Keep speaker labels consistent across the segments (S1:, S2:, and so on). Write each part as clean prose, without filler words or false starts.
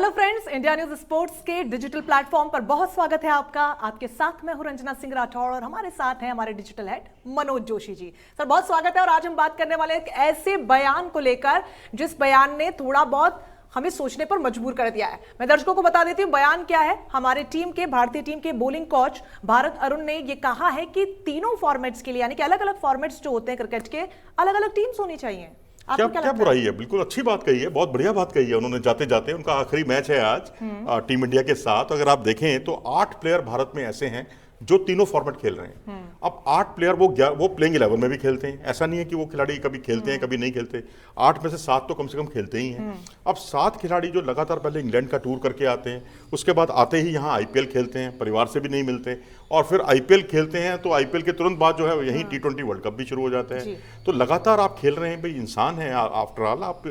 S1: Hello friends, India news sports के digital platform पर बहुत स्वागत है आपका। आपके साथ मैं हूं रंजना सिंह राठौड़ और हमारे साथ हैं हमारे digital head Manoj Joshi ji. Sir बहुत स्वागत है। और आज हम बात करने वाले एक ऐसे बयान को लेकर जिस बयान ने थोड़ा बहुत हमें सोचने पर मजबूर कर दिया है। मैं दर्शकों को बता देती हूं बयान क्या है। हमारे भारतीय टीम के बॉलिंग कोच भारत अरुण ने यह कहा है कि तीनों फॉर्मेट्स के लिए, यानी कि अलग अलग फॉर्मेट्स जो होते हैं क्रिकेट के, अलग अलग टीम्स होनी चाहिए।
S2: क्या बुराई है? बिल्कुल अच्छी बात कही है, बहुत बढ़िया बात कही है उन्होंने। जाते जाते उनका आखिरी मैच है आज टीम इंडिया के साथ। अगर आप देखें तो 8 प्लेयर भारत में ऐसे हैं जो तीनों फॉर्मेट खेल रहे हैं। अब 8 प्लेयर वो प्लेइंग 11 में भी खेलते हैं। ऐसा नहीं है कि वो खिलाड़ी कभी खेलते हैं कभी नहीं खेलते। 8 में से 7 तो कम से कम खेलते ही हैं। अब 7 खिलाड़ी जो लगातार पहले इंग्लैंड का टूर करके आते हैं, उसके बाद आते ही यहाँ आईपीएल खेलते हैं, परिवार से भी नहीं मिलते, और फिर आईपीएल खेलते हैं तो आईपीएल के तुरंत बाद जो है यहीं T20 वर्ल्ड कप भी शुरू हो जाता है। तो लगातार आप खेल रहे हैं। भाई इंसान है आफ्टर ऑल, आप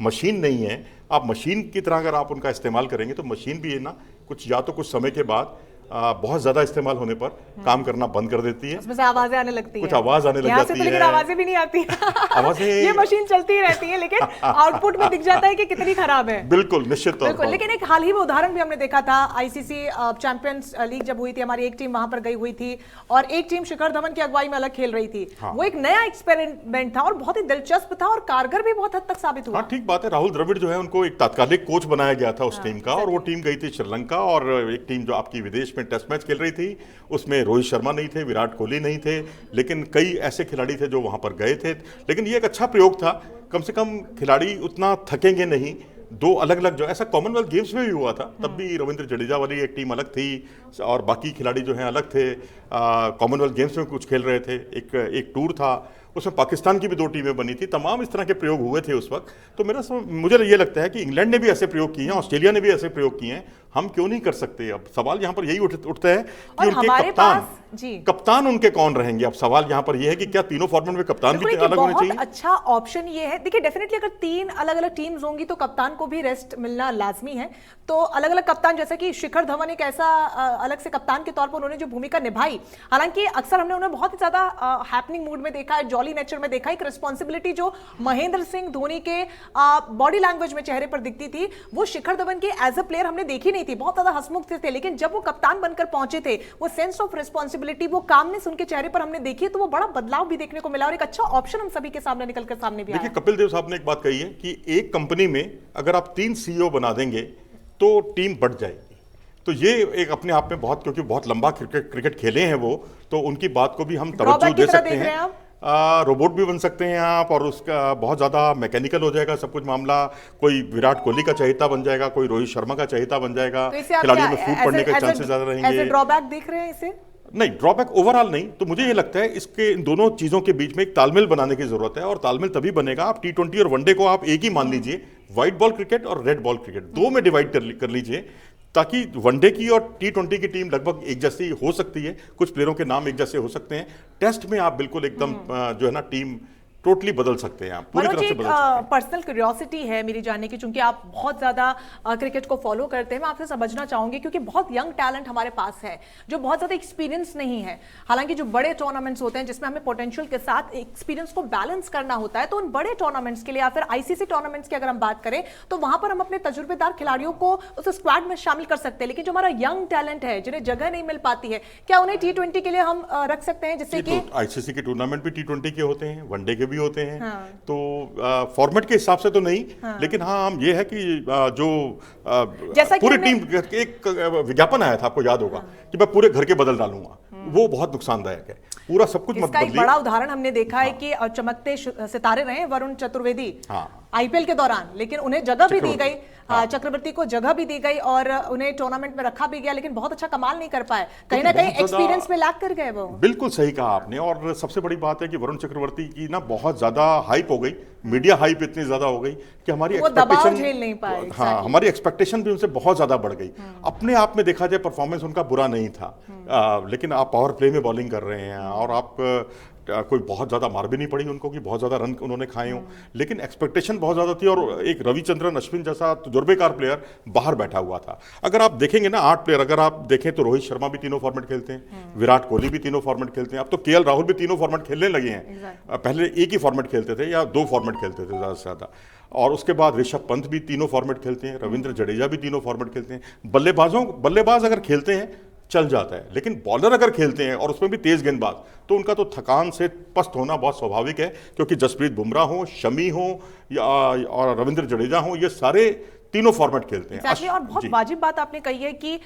S2: मशीन नहीं है। आप मशीन की तरह अगर आप उनका इस्तेमाल करेंगे तो मशीन भी है ना कुछ समय के बाद बहुत ज्यादा इस्तेमाल होने पर काम करना बंद कर देती है।
S1: उसमें से आवाजें आने लगती हैं,
S2: कुछ आवाज आने लग जाती है,
S1: लेकिन आवाजें भी नहीं आती आवाजें ये मशीन चलती ही रहती है, लेकिन आउटपुट में दिख जाता है कि कितनी खराब है।
S2: बिल्कुल, निश्चित तौर पर।
S1: लेकिन एक हाल ही में उदाहरण भी हमने देखा था। आईसीसी चैंपियंस लीग जब हुई थी, हमारी एक टीम वहां पर गई हुई थी और एक टीम शिखर धवन की अगुवाई में अलग खेल रही थी। वो एक नया एक्सपेरिमेंट था और बहुत ही दिलचस्प था और कारगर भी बहुत हद तक साबित हुआ।
S2: ठीक बात है। राहुल द्रविड़ जो है उनको एक तात्कालिक कोच बनाया गया था उस टीम का, और वो टीम गई थी श्रीलंका। और एक टीम जो आपकी विदेश में टेस्ट मैच खेल रही थी, उसमें रोहित शर्मा नहीं थे, विराट कोहली नहीं थे, लेकिन कई ऐसे खिलाड़ी थे जो वहां पर गए थे। लेकिन ये एक अच्छा प्रयोग था। कम से कम खिलाड़ी उतना थकेंगे नहीं। 2 अलग अलग जो ऐसा कॉमनवेल्थ गेम्स में भी हुआ था, तब भी रविंद्र जडेजा वाली एक टीम अलग थी और बाकी खिलाड़ी जो हैं अलग थे। कॉमनवेल्थ गेम्स में कुछ खेल रहे थे। एक टूर था, उसमें पाकिस्तान की भी 2 टीमें बनी थी। तमाम इस तरह के प्रयोग हुए थे उस वक्त। तो मुझे ये लगता है कि इंग्लैंड ने भी ऐसे प्रयोग किए हैं, ऑस्ट्रेलिया ने भी ऐसे प्रयोग किए हैं। हम क्यों नहीं कर सकते? अब सवाल यहाँ पर यही उठता है कि उनके कप्तान उनके कौन रहेंगे। अब सवाल यहाँ पर यह है कि क्या तीनों फॉर्मेट में कप्तान भी अलग होने चाहिए?
S1: अच्छा ऑप्शन ये है। देखिए, डेफिनेटली अगर 3 अलग अलग टीम्स होंगी तो कप्तान को भी रेस्ट मिलना लाजमी है। तो अलग अलग कप्तान, जैसा कि शिखर धवन एक ऐसा अलग से कप्तान के तौर पर उन्होंने जो भूमिका निभाई, हालांकि अक्सर हमने उन्हें बहुत ही ज्यादा हैपनिंग मूड में देखा है, जॉली नेचर में देखा। एक रिस्पॉन्सिबिलिटी जो महेंद्र सिंह धोनी के बॉडी लैंग्वेज में चेहरे पर दिखती थी, वो शिखर धवन के एज अ प्लेयर हमने देखी नहीं थी। बहुत ज्यादा हंसमुख थे, लेकिन जब वो कप्तान बनकर पहुंचे थे, वो सेंस ऑफ रिस्पॉन्सिबिलिटी, वो कामनेस उनके चेहरे पर हमने देखी, तो वो बड़ा बदलाव भी देखने को मिला और एक अच्छा ऑप्शन हम सभी के सामने निकलकर सामने भी आया।
S2: देखिए, कपिल देव साहब ने एक बात कही है कि एक कंपनी में अगर आप 3 सीईओ बना देंगे तो टीम बढ़ जाएगी। तो ये एक अपने आप में बहुत, क्योंकि बहुत लंबा क्रिकेट खेले हैं वो, तो उनकी बात को भी हम तवज्जो दे सकते हैं। रोबोट भी बन सकते हैं आप, और उसका बहुत ज़्यादा मैकेनिकल हो जाएगा सब कुछ मामला। कोई विराट कोहली का चहेता बन जाएगा, कोई रोहित शर्मा का चहेता बन जाएगा। खिलाड़ियों में फूट पड़ने के चांसेस ज़्यादा रहेंगे।
S1: ड्रॉबैक देख रहे हैं इसे?
S2: नहीं, ड्रॉबैक ओवरऑल नहीं। तो मुझे ये लगता है इसके इन दोनों चीज़ों के बीच में एक तालमेल बनाने की जरूरत है, और तालमेल तभी बनेगा आप T20 और वनडे को आप एक ही मान लीजिए। व्हाइट बॉल क्रिकेट और रेड बॉल क्रिकेट 2 में डिवाइड कर लीजिए, ताकि वनडे की और T20 की टीम लगभग एक जैसी हो सकती है। कुछ प्लेयरों के नाम एक जैसे हो सकते हैं। टेस्ट में आप बिल्कुल एकदम जो है ना टीम टोटली बदल सकते हैं, आप पूरी तरह से बदल सकते हैं।
S1: पर्सनल क्यूरियोसिटी है मेरी जानने की, चूंकि आप बहुत ज्यादा क्रिकेट को फॉलो करते हैं। मैं आपसे समझना चाहूंगी, क्योंकि बहुत यंग टैलेंट हमारे पास है जो बहुत ज्यादा एक्सपीरियंस नहीं है। हालांकि जो बड़े टूर्नामेंट्स होते हैं जिसमें हमें पोटेंशियल के साथ एक्सपीरियंस को बैलेंस करना होता है, तो उन बड़े टूर्नामेंट्स के लिए या फिर आईसीसी टूर्नामेंट्स की अगर हम बात करें तो वहां पर हम अपने तजुर्बेदार खिलाड़ियों को उस स्क्वाड में शामिल कर सकते हैं। लेकिन जो हमारा यंग टैलेंट है, जिन्हें जगह नहीं मिल पाती है, क्या उन्हें T20 के लिए हम रख सकते हैं? जिससे कि
S2: आईसीसी के टूर्नामेंट भी T20 के होते हैं, वनडे के भी होते हैं। तो फॉर्मेट के हिसाब से तो नहीं, लेकिन हाँ हम ये है कि जो पूरी टीम, एक विज्ञापन आया था आपको याद होगा कि मैं पूरे घर के बदल डालूंगा, वो बहुत नुकसानदायक है। पूरा सब कुछ मत बदलिए।
S1: एक बड़ा उदाहरण हमने देखा है कि चमकते सितारे रहे वरुण चतुर्वेदी आईपीएल के दौरान, लेकिन उन्हें जगह भी दी गई, चक्रवर्ती को जगह भी दी गई और उन्हें टूर्नामेंट में रखा भी गया, लेकिन बहुत अच्छा कमाल नहीं कर पाए। कहीं ना कहीं एक्सपीरियंस में लैग कर गए वो।
S2: बिल्कुल सही कहा आपने। और सबसे बड़ी बात है कि वरुण चक्रवर्ती की ना बहुत ज्यादा हाइप हो गई, मीडिया हाइप इतनी ज्यादा हो गई कि हमारी
S1: एक्सपेक्टेशन झेल नहीं पाए।
S2: हमारी एक्सपेक्टेशन भी उनसे बहुत ज्यादा बढ़ गई। अपने आप में देखा जाए परफॉर्मेंस उनका बुरा नहीं था, लेकिन आप पावर प्ले में बॉलिंग कर रहे हैं और आप कोई बहुत ज़्यादा मार भी नहीं पड़ी उनको कि बहुत ज़्यादा रन उन्होंने खाए हों, लेकिन एक्सपेक्टेशन बहुत ज़्यादा थी और एक रविचंद्रन अश्विन जैसा तजुर्बेकार प्लेयर बाहर बैठा हुआ था। अगर आप देखेंगे ना 8 प्लेयर, अगर आप देखें तो रोहित शर्मा भी तीनों फॉर्मेट खेलते हैं, विराट कोहली भी तीनों फॉर्मेट खेलते हैं, अब तो केएल राहुल भी तीनों फॉर्मेट खेलने लगे हैं। पहले एक ही फॉर्मेट खेलते थे या 2 फॉर्मेट खेलते थे ज़्यादा से ज़्यादा, और उसके बाद ऋषभ पंत भी तीनों फॉर्मेट खेलते हैं, रविंद्र जडेजा भी तीनों फॉर्मेट खेलते हैं। बल्लेबाज अगर खेलते हैं चल जाता है, लेकिन बॉलर अगर खेलते हैं और उसमें भी तेज गेंदबाज, तो उनका तो थकान से पस्त होना बहुत स्वाभाविक है, क्योंकि जसप्रीत बुमराह हो, शमी हो या और रविंद्र जडेजा हो, ये सारे तीनों फॉर्मेट खेलते हैं।
S1: exactly, और बहुत वाजिब बात आपने कही है कि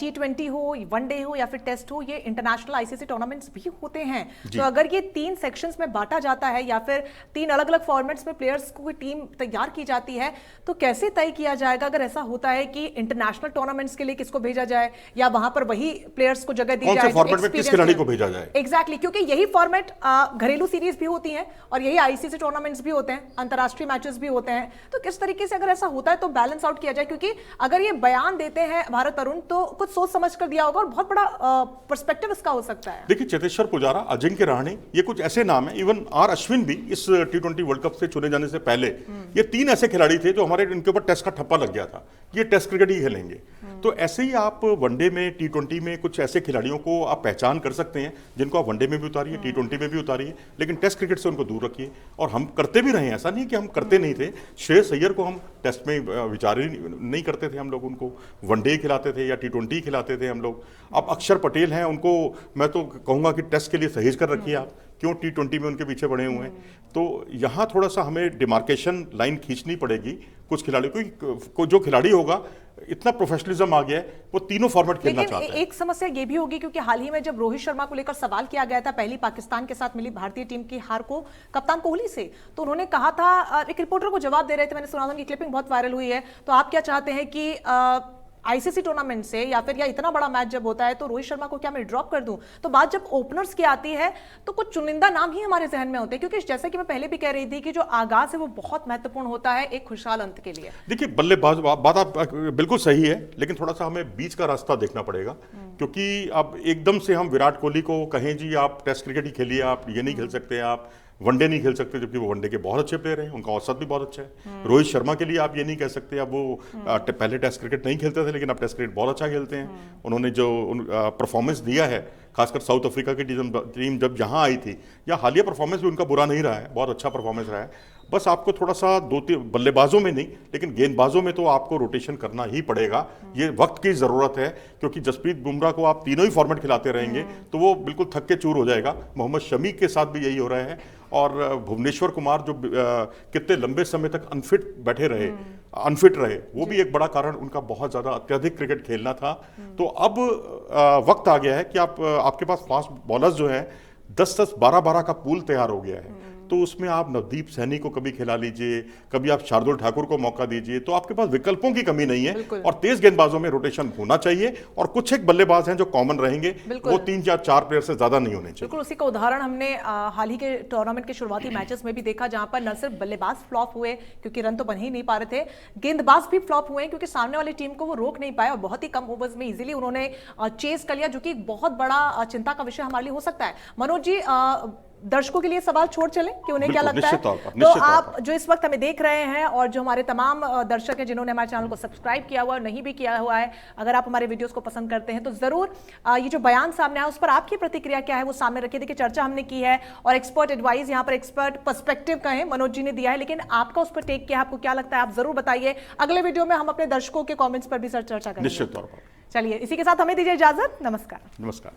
S1: T20 हो, वनडे हो या फिर टेस्ट हो, ये इंटरनेशनल आईसीसी टूर्नामेंट्स भी होते हैं। तो अगर ये 3 सेक्शंस में बांटा जाता है या फिर 3 अलग अलग फॉर्मेट्स में प्लेयर्स को टीम तैयार की जाती है, तो कैसे तय किया जाएगा अगर ऐसा होता है कि इंटरनेशनल टूर्नामेंट्स के लिए किसको भेजा जाए या वहां पर वही प्लेयर्स को जगह दी जाए,
S2: फॉर्मेट में किस खिलाड़ी को भेजा जाए।
S1: एग्जैक्टली, क्योंकि यही फॉर्मेट घरेलू सीरीज भी होती है और यही आईसीसी टूर्नामेंट्स भी होते हैं, अंतरराष्ट्रीय मैचेस भी होते हैं। तो किस तरीके से अगर ऐसा होता है तो बैलेंस आउट किया जाए, क्योंकि अगर ये बयान देते हैं भारत तरुण तो कुछ सोच समझ कर दिया होगा और बहुत बड़ा पर्सपेक्टिव इसका हो सकता है।
S2: देखिए, चेतेश्वर पुजारा, अजिंक्य रहाणे, ये कुछ ऐसे नाम है, इवन आर अश्विन भी इस T20 वर्ल्ड कप से चुने जाने से पहले, ये 3 ऐसे खिलाड़ी थे जो हमारे इनके ऊपर टेस्ट का ठप्पा लग गया था, ये टेस्ट क्रिकेट ही खेलेंगे। तो ऐसे ही आप वनडे में, T20 में कुछ ऐसे खिलाड़ियों को आप पहचान कर सकते हैं जिनको आप वनडे में भी उतारिए, T20 में भी उतारिए, लेकिन टेस्ट क्रिकेट से उनको दूर रखिए। और हम करते भी रहे, ऐसा नहीं कि हम करते नहीं थे। श्रेयस अय्यर को हम टेस्ट में विचार ही नहीं करते थे, हम लोग उनको वनडे खिलाते थे या T20 खिलाते थे हम लोग। अब अक्षर पटेल हैं, उनको मैं तो कहूँगा कि टेस्ट के लिए सहेज कर रखिए आप, क्यों T20 में उनके पीछे पड़े हुए हैं। तो यहाँ थोड़ा सा हमें डिमार्केशन लाइन खींचनी पड़ेगी कुछ खिलाड़ियों को। जो खिलाड़ी होगा, इतना प्रोफेशनलिज्म आ गया है, वो तीनों फॉर्मेट खेलना चाहता है।
S1: एक समस्या ये भी होगी, क्योंकि हाल ही में जब रोहित शर्मा को लेकर सवाल किया गया था पहली पाकिस्तान के साथ मिली भारतीय टीम की हार को कप्तान कोहली से, तो उन्होंने कहा था, एक रिपोर्टर को जवाब दे रहे थे, मैंने सुना था, उनकी क्लिपिंग बहुत वायरल हुई है, तो आप क्या चाहते हैं कि आईसीसी टूर्नामेंट से या फिर या इतना बड़ा मैच जब होता है तो रोहित शर्मा को क्या मैं ड्रॉप कर दूं? तो बात जब ओपनर्स की आती है तो कुछ चुनिंदा नाम ही हमारे जहन में होते हैं, क्योंकि जैसे कि मैं पहले भी कह रही थी कि जो आगाज है वो बहुत महत्वपूर्ण होता है एक खुशहाल अंत के लिए।
S2: देखिए, बल्लेबाज बात आप बिल्कुल सही है, लेकिन थोड़ा सा हमें बीच का रास्ता देखना पड़ेगा, क्योंकि अब एकदम से हम विराट कोहली को कहें जी आप टेस्ट क्रिकेट ही खेलिए, आप ये नहीं खेल सकते, आप वनडे नहीं खेल सकते, जबकि वो वनडे के बहुत अच्छे प्लेयर हैं, उनका औसत भी बहुत अच्छा है। रोहित शर्मा के लिए आप ये नहीं कह सकते, अब वो पहले टेस्ट क्रिकेट नहीं खेलते थे, लेकिन अब टेस्ट क्रिकेट बहुत अच्छा खेलते हैं। उन्होंने जो परफॉर्मेंस दिया है, खासकर साउथ अफ्रीका की टीम जब यहाँ आई थी, या हालिया परफॉर्मेंस भी उनका बुरा नहीं रहा है, बहुत अच्छा परफॉर्मेंस रहा है। बस आपको थोड़ा सा 2-3 बल्लेबाजों में नहीं, लेकिन गेंदबाजों में तो आपको रोटेशन करना ही पड़ेगा, ये वक्त की ज़रूरत है, क्योंकि जसप्रीत बुमराह को आप तीनों ही फॉर्मेट खिलाते रहेंगे तो वो बिल्कुल थक के चूर हो जाएगा। मोहम्मद शमी के साथ भी यही हो रहा है, और भुवनेश्वर कुमार जो कितने लंबे समय तक अनफिट रहे, वो भी एक बड़ा कारण उनका बहुत ज़्यादा अत्यधिक क्रिकेट खेलना था। तो अब वक्त आ गया है कि आपके पास फास्ट बॉलर्स जो हैं 10-10, 12-12 का पूल तैयार हो गया है, तो उसमें आप नवदीप सैनी को कभी खिला लीजिए, कभी आप शार्दुल ठाकुर को मौका दीजिए, तो आपके पास विकल्पों की कमी नहीं है। और तेज गेंदबाजों में रोटेशन होना चाहिए, और कुछ एक बल्लेबाज हैं जो कॉमन रहेंगे, वो 3 या 4 प्लेयर से ज्यादा नहीं होने चाहिए।
S1: बिल्कुल, उसी का उदाहरण हमने हाल ही के टूर्नामेंट के शुरुआती मैचेस में भी देखा, जहां पर न सिर्फ बल्लेबाज फ्लॉप हुए क्योंकि रन तो बन ही नहीं पा रहे थे, गेंदबाज भी फ्लॉप हुए क्योंकि सामने वाली टीम को वो रोक नहीं पाए और बहुत ही कम ओवर्स में इजीली उन्होंने चेस कर लिया, जो कि बहुत बड़ा चिंता का विषय हमारे लिए हो सकता है। मनोज जी, दर्शकों के लिए सवाल छोड़ चले कि उन्हें क्या लगता है, तो आप जो इस वक्त हमें देख रहे हैं और जो हमारे तमाम दर्शक हैं जिन्होंने हमारे चैनल को सब्सक्राइब किया हुआ है, नहीं भी किया हुआ है, अगर आप हमारे वीडियोस को पसंद करते हैं तो जरूर ये जो बयान सामने आया उस पर आपकी प्रतिक्रिया क्या है वो सामने रखिए। देखिए, चर्चा हमने की है और एक्सपर्ट एडवाइस, यहाँ पर एक्सपर्ट पर्सपेक्टिव कहें, मनोज जी ने दिया है, लेकिन आपका उस पर टेक क्या है, आपको क्या लगता है, आप जरूर बताइए। अगले वीडियो में हम अपने दर्शकों के कॉमेंट्स पर भी सर चर्चा करेंगे
S2: निश्चित तौर पर।
S1: चलिए, इसी के साथ हमें दीजिए इजाजत। नमस्कार।
S2: नमस्कार।